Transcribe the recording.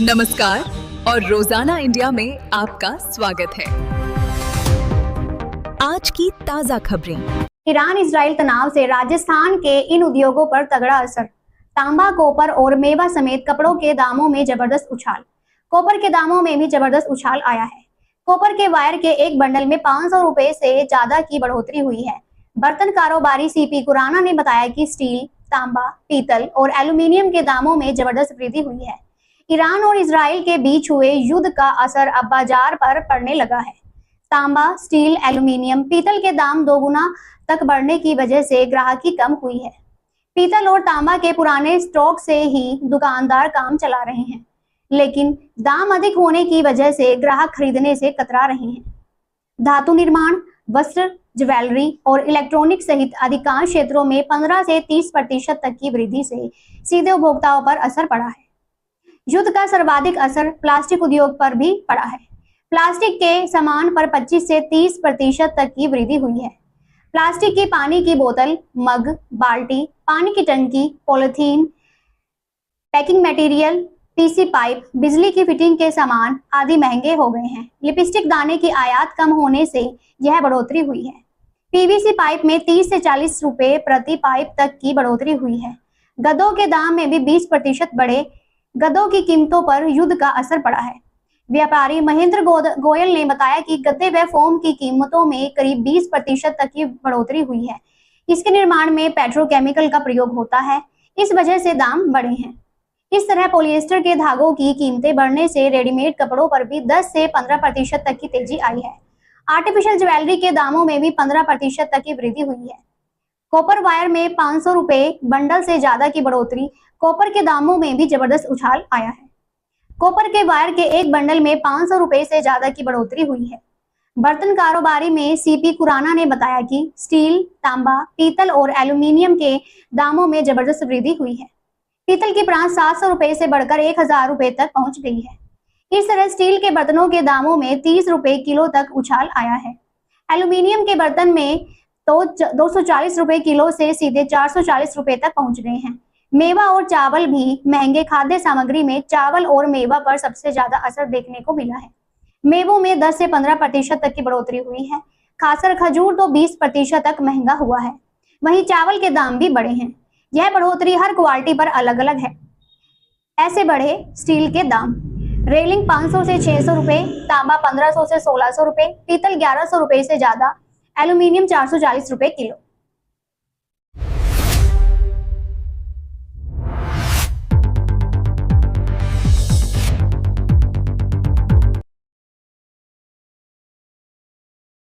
नमस्कार और रोजाना इंडिया में आपका स्वागत है। आज की ताजा खबरें। ईरान इजराइल तनाव से राजस्थान के इन उद्योगों पर तगड़ा असर। तांबा, कोपर और मेवा समेत कपड़ों के दामों में जबरदस्त उछाल। कोपर के दामों में भी जबरदस्त उछाल आया है। कोपर के वायर के एक बंडल में 500 रुपए से ज्यादा की बढ़ोतरी हुई है। बर्तन कारोबारी सीपी कुराना ने बताया कि स्टील, तांबा, पीतल और एल्यूमिनियम के दामों में जबरदस्त वृद्धि हुई है। ईरान और इजराइल के बीच हुए युद्ध का असर अब बाजार पर पड़ने लगा है। तांबा, स्टील, एल्यूमिनियम, पीतल के दाम दोगुना तक बढ़ने की वजह से ग्राहकी कम हुई है। पीतल और तांबा के पुराने स्टॉक से ही दुकानदार काम चला रहे हैं, लेकिन दाम अधिक होने की वजह से ग्राहक खरीदने से कतरा रहे हैं। धातु निर्माण, वस्त्र, ज्वेलरी और इलेक्ट्रॉनिक सहित अधिकांश क्षेत्रों में 15 से 30% तक की वृद्धि से सीधे उपभोक्ताओं पर असर पड़ा है। युद्ध का सर्वाधिक असर प्लास्टिक उद्योग पर भी पड़ा है। प्लास्टिक के सामान पर 25 से 30% तक की वृद्धि हुई है। प्लास्टिक की पानी की बोतल, मग, बाल्टी, पानी की टंकी, polythene, packing material, PC pipe, बिजली की फिटिंग के सामान आदि महंगे हो गए हैं। लिपस्टिक दाने की आयात कम होने से यह बढ़ोतरी हुई है। पीवीसी पाइप में 30 से 40 रुपए प्रति पाइप तक की बढ़ोतरी हुई है। गद्दों के दाम में भी 20% बढ़े। गद्दों की कीमतों पर युद्ध का असर पड़ा है। व्यापारी महेंद्र गोयल ने बताया कि गद्दे व फोम की कीमतों में करीब 20% तक की बढ़ोतरी हुई है। इसके निर्माण में पेट्रोकेमिकल का प्रयोग होता है, इस वजह से दाम बढ़े हैं। इस तरह पॉलिएस्टर के धागों की कीमतें बढ़ने से रेडीमेड कपड़ों पर भी 10 से 15% तक की तेजी आई है। आर्टिफिशियल ज्वेलरी के दामों में भी 15% तक की वृद्धि हुई है। कॉपर वायर में 500 रुपए बंडल से ज्यादा की बढ़ोतरी। कॉपर के दामों में भी जबरदस्त उछाल आया है। कॉपर के वायर के एक बंडल में 500 रुपए से ज्यादा की बढ़ोतरी हुई है। बर्तन कारोबारी में सीपी कुराना ने बताया कि स्टील, तांबा, पीतल और एल्यूमिनियम के दामों में जबरदस्त वृद्धि हुई है। पीतल की प्रांत 700 रुपए से बढ़कर 1000 रुपए तक पहुंच गई है। इस तरह स्टील के बर्तनों के दामों में 30 रुपए किलो तक उछाल आया है। एल्यूमिनियम के बर्तन में तो 240 रुपए किलो से सीधे 440 रुपए तक पहुंच गए हैं। मेवा और चावल भी महंगे। खाद्य सामग्री में चावल और मेवा पर सबसे ज्यादा असर देखने को मिला है। मेवों में 10 से 15% तक की बढ़ोतरी हुई है। खासकर खजूर तो 20% तक महंगा हुआ है। वहीं चावल के दाम भी बढ़े हैं। यह बढ़ोतरी हर क्वालिटी पर अलग अलग है। ऐसे बढ़े स्टील के दाम। रेलिंग 500 से 600 रुपए, तांबा 1500 से 1600 रुपए, पीतल 1100 रुपए से ज्यादा, एल्यूमिनियम 440 रुपए किलो।